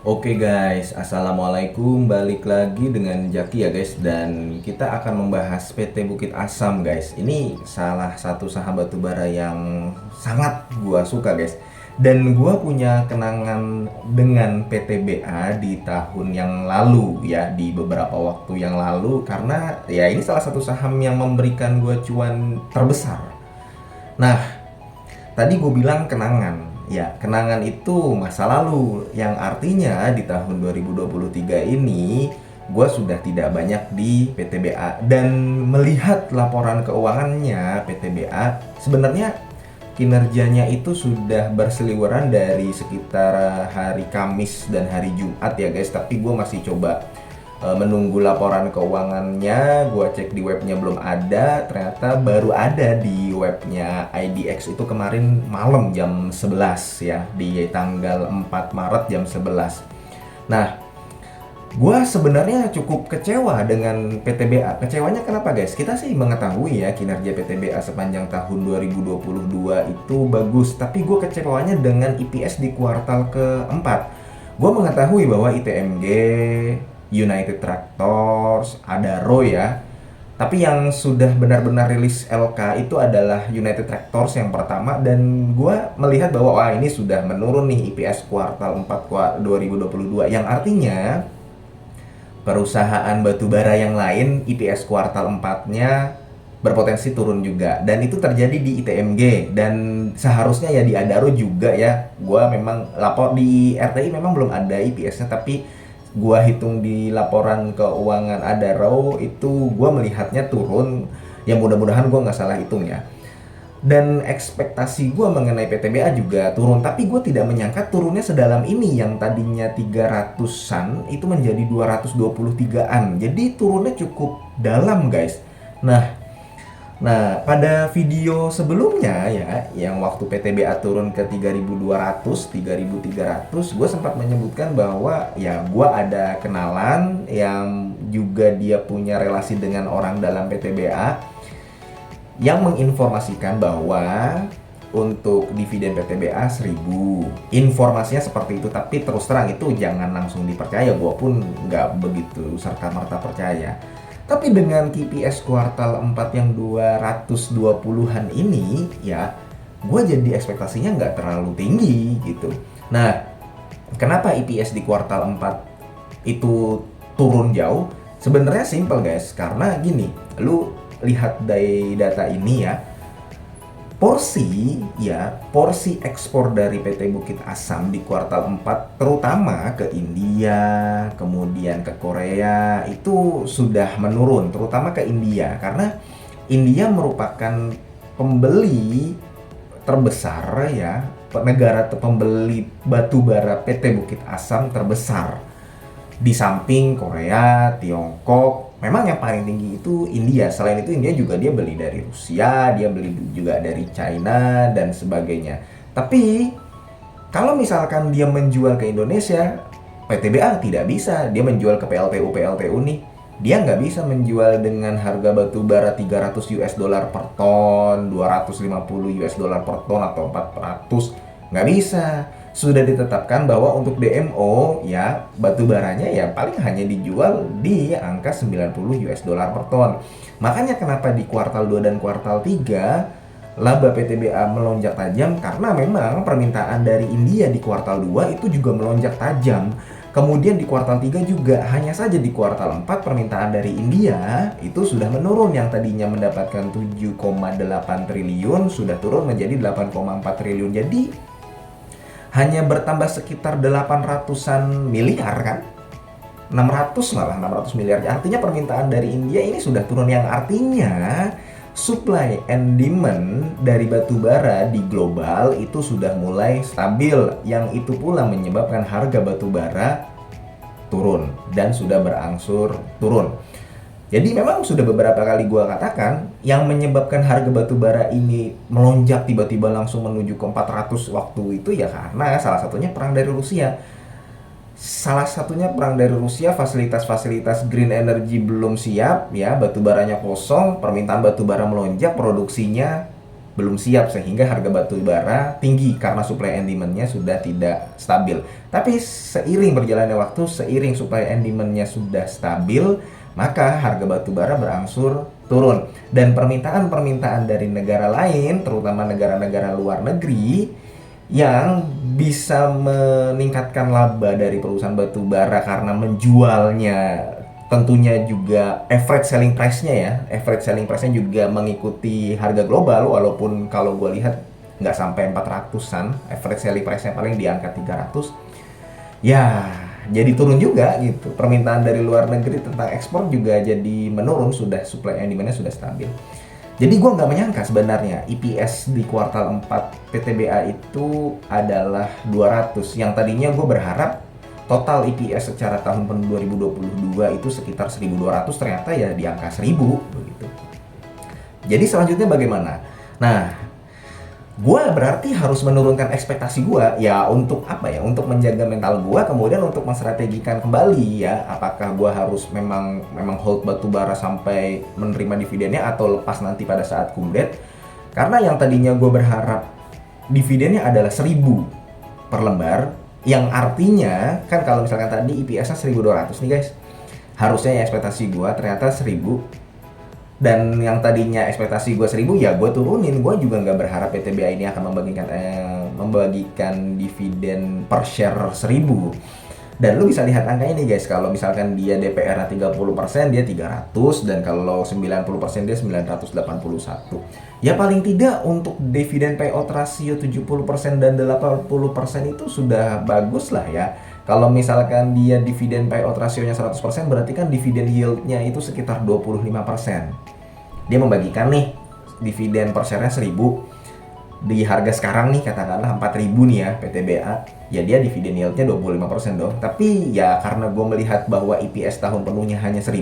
Oke guys, Assalamualaikum. Balik lagi dengan Jaki ya guys. Dan kita akan membahas PT Bukit Asam guys. Ini salah satu saham batubara yang sangat gua suka guys. Dan gua punya kenangan dengan PTBA di tahun yang lalu ya, di beberapa waktu yang lalu. Karena ya ini salah satu saham yang memberikan gua cuan terbesar. Nah, tadi gue bilang kenangan. Ya, kenangan itu masa lalu yang artinya di tahun 2023 ini gue sudah tidak banyak di PTBA dan melihat laporan keuangannya PTBA sebenarnya kinerjanya itu sudah berseliweran dari sekitar hari Kamis dan hari Jumat ya guys, tapi gue masih coba menunggu laporan keuangannya. Gua cek di webnya belum ada, ternyata baru ada di webnya IDX itu kemarin malam jam 11 ya, di tanggal 4 Maret jam 11. Nah, gua sebenarnya cukup kecewa dengan PTBA. Kecewanya kenapa guys? Kita sih mengetahui ya kinerja PTBA sepanjang tahun 2022 itu bagus, tapi gue kecewanya dengan EPS di kuartal keempat. Gue mengetahui bahwa ITMG, United Tractors, Adaro ya. Tapi yang sudah benar-benar rilis LK itu adalah United Tractors yang pertama, dan gue melihat bahwa wah ini sudah menurun nih IPS kuartal 4 2022, yang artinya perusahaan batubara yang lain IPS kuartal 4-nya berpotensi turun juga, dan itu terjadi di ITMG dan seharusnya ya di Adaro juga ya. Gua memang lapor di RTI memang belum ada IPS-nya, tapi gua hitung di laporan keuangan Adaro itu gua melihatnya turun. Ya mudah-mudahan gua nggak salah hitung ya. Dan ekspektasi gue mengenai PTBA juga turun, tapi gue tidak menyangka turunnya sedalam ini. Yang tadinya 300-an itu menjadi 223-an, jadi turunnya cukup dalam guys. Nah, pada video sebelumnya ya, yang waktu PTBA turun ke 3.200, 3.300, gue sempat menyebutkan bahwa ya gue ada kenalan yang juga dia punya relasi dengan orang dalam PTBA yang menginformasikan bahwa untuk dividen PTBA 1.000. Informasinya seperti itu, tapi terus terang itu jangan langsung dipercaya. Gue pun nggak begitu serta-merta percaya. Tapi dengan KPS kuartal 4 yang 220-an ini ya, gue jadi ekspektasinya nggak terlalu tinggi gitu. Nah, kenapa EPS di kuartal 4 itu turun jauh? Sebenarnya simple guys, karena gini, lu lihat dari data ini ya, porsi ekspor dari PT Bukit Asam di kuartal 4 terutama ke India, kemudian ke Korea itu sudah menurun, terutama ke India karena India merupakan pembeli terbesar ya, negara pembeli batu bara PT Bukit Asam terbesar. Di samping Korea, Tiongkok, memang yang paling tinggi itu India. Selain itu India juga dia beli dari Rusia, dia beli juga dari China dan sebagainya. Tapi kalau misalkan dia menjual ke Indonesia, PTBA tidak bisa. Dia menjual ke PLTU nih. Dia nggak bisa menjual dengan harga batu bara 300 US dollar per ton, 250 US dollar per ton atau 400. Nggak bisa. Sudah ditetapkan bahwa untuk DMO ya batu baranya ya paling hanya dijual di angka 90 US dollar per ton. Makanya kenapa di kuartal 2 dan kuartal 3 laba PTBA melonjak tajam, karena memang permintaan dari India di kuartal 2 itu juga melonjak tajam. Kemudian di kuartal 3 juga, hanya saja di kuartal 4 permintaan dari India itu sudah menurun. Yang tadinya mendapatkan 7,8 triliun sudah turun menjadi 8,4 triliun. Jadi hanya bertambah sekitar 800-an miliar kan, 600 malah 600 miliar. Artinya permintaan dari India ini sudah turun, yang artinya supply and demand dari batu bara di global itu sudah mulai stabil, yang itu pula menyebabkan harga batu bara turun dan sudah berangsur turun. Jadi memang sudah beberapa kali gua katakan yang menyebabkan harga batu bara ini melonjak tiba-tiba langsung menuju ke 400 waktu itu ya karena salah satunya perang dari Rusia. Salah satunya perang dari Rusia, fasilitas-fasilitas green energy belum siap ya, batu baranya kosong, permintaan batu bara melonjak, produksinya belum siap sehingga harga batu bara tinggi karena supply and demand-nya sudah tidak stabil. Tapi seiring berjalannya waktu, seiring supply and demand-nya sudah stabil, maka harga batu bara berangsur turun. Dan permintaan-permintaan dari negara lain, terutama negara-negara luar negeri, yang bisa meningkatkan laba dari perusahaan batu bara karena menjualnya, tentunya juga average selling price-nya ya. Average selling price-nya juga mengikuti harga global, walaupun kalau gue lihat nggak sampai 400-an. Average selling price-nya paling di angka 300. Ya, jadi turun juga gitu. Permintaan dari luar negeri tentang ekspor juga jadi menurun, sudah supply and demand-nya sudah stabil. Jadi gue nggak menyangka sebenarnya EPS di kuartal 4 PTBA itu adalah 200. Yang tadinya gue berharap total EPS secara tahun 2022 itu sekitar 1.200, ternyata ya di angka 1.000 begitu. Jadi selanjutnya bagaimana? Nah, gue berarti harus menurunkan ekspektasi gue ya, untuk apa ya? Untuk menjaga mental gue, kemudian untuk menstrategikan kembali ya. Apakah gue harus memang hold batu bara sampai menerima dividennya atau lepas nanti pada saat kumdet? Karena yang tadinya gue berharap dividennya adalah 1.000 per lembar, yang artinya kan kalau misalkan tadi EPS-nya 1.200 nih guys, harusnya ya ekspektasi gue ternyata 1.000, dan yang tadinya ekspektasi gue 1.000 ya gue turunin. Gue juga nggak berharap PTBA ini akan membagikan dividen per share 1.000. Dan lu bisa lihat angkanya nih guys, kalau misalkan dia DPR-nya 30%, dia 300, dan kalau 90% dia 981. Ya paling tidak untuk dividen payout ratio 70% dan 80% itu sudah bagus lah ya. Kalau misalkan dia dividen payout rasionya 100%, berarti kan dividen yield-nya itu sekitar 25%. Dia membagikan nih dividen per share-nya 1.000. Di harga sekarang nih katakanlah 4.000 nih ya PTBA, ya dia dividen yield-nya 25% dong. Tapi ya karena gue melihat bahwa EPS tahun penuhnya hanya 1.000,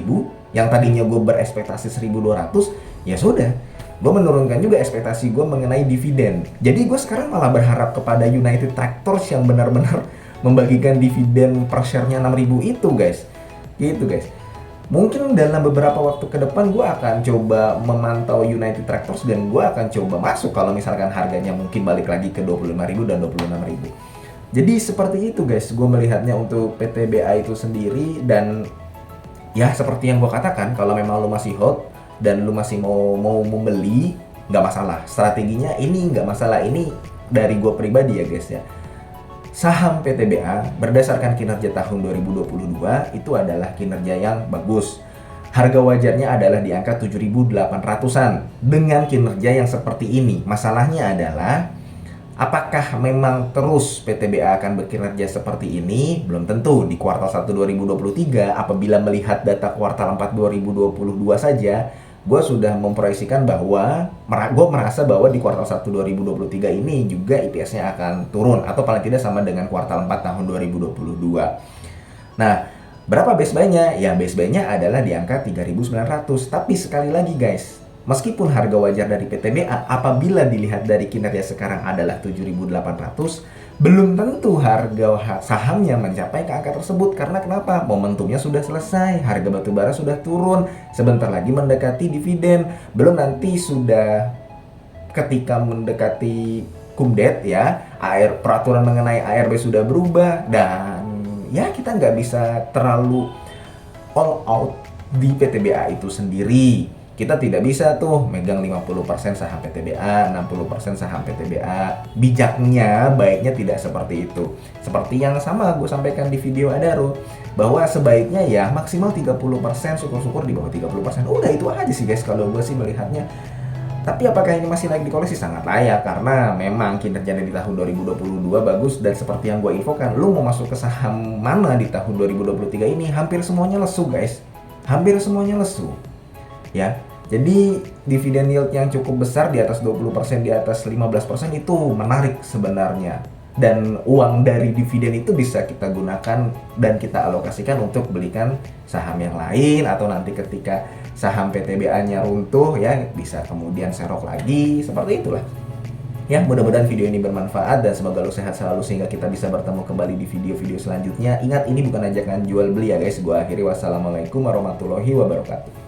yang tadinya gue berekspektasi 1.200, ya sudah, gue menurunkan juga ekspektasi gue mengenai dividen. Jadi gue sekarang malah berharap kepada United Tractors yang benar-benar membagikan dividen per share-nya 6.000 itu guys. Gitu guys. Mungkin dalam beberapa waktu ke depan gue akan coba memantau United Tractors, dan gue akan coba masuk kalau misalkan harganya mungkin balik lagi ke 25.000 dan 26.000. Jadi seperti itu guys, gue melihatnya untuk PTBA itu sendiri. Dan ya seperti yang gue katakan, kalau memang lu masih hold dan lu masih mau membeli, nggak masalah. Strateginya ini nggak masalah. Ini dari gue pribadi ya guys ya. Saham PTBA berdasarkan kinerja tahun 2022 itu adalah kinerja yang bagus. Harga wajarnya adalah di angka 7.800-an dengan kinerja yang seperti ini. Masalahnya adalah apakah memang terus PTBA akan berkinerja seperti ini? Belum tentu. Di kuartal 1 2023, apabila melihat data kuartal 4 2022 saja, gue sudah memproyeksikan bahwa gue merasa bahwa di kuartal 1 2023 ini juga EPS-nya akan turun atau paling tidak sama dengan kuartal 4 tahun 2022. Nah, berapa base buy-nya? Ya base buy-nya adalah di angka 3.900. Tapi sekali lagi guys, meskipun harga wajar dari PTBA apabila dilihat dari kinerja sekarang adalah 7.800, belum tentu harga sahamnya mencapai ke angka tersebut. Karena kenapa? Momentumnya sudah selesai, harga batubara sudah turun, sebentar lagi mendekati dividen, belum nanti sudah ketika mendekati kumdet ya, peraturan mengenai ARB sudah berubah, dan ya kita nggak bisa terlalu all out di PTBA itu sendiri. Kita tidak bisa tuh megang 50% saham PTBA, 60% saham PTBA. Bijaknya, baiknya tidak seperti itu. Seperti yang sama gue sampaikan di video Adaro, bahwa sebaiknya ya maksimal 30%, syukur-syukur di bawah 30%. Udah itu aja sih guys kalau gue sih melihatnya. Tapi apakah ini masih layak dikoleksi? Sangat layak, karena memang kinerjanya di tahun 2022 bagus. Dan seperti yang gue infokan, lu mau masuk ke saham mana di tahun 2023 ini, hampir semuanya lesu guys. Hampir semuanya lesu. Ya, jadi dividen yield yang cukup besar di atas 20%, di atas 15% itu menarik sebenarnya. Dan uang dari dividen itu bisa kita gunakan dan kita alokasikan untuk belikan saham yang lain, atau nanti ketika saham PTBA-nya runtuh ya bisa kemudian serok lagi, seperti itulah. Ya, mudah-mudahan video ini bermanfaat dan semoga lo sehat selalu sehingga kita bisa bertemu kembali di video-video selanjutnya. Ingat, ini bukan ajakan jual beli ya guys. Gua akhiri, wassalamualaikum warahmatullahi wabarakatuh.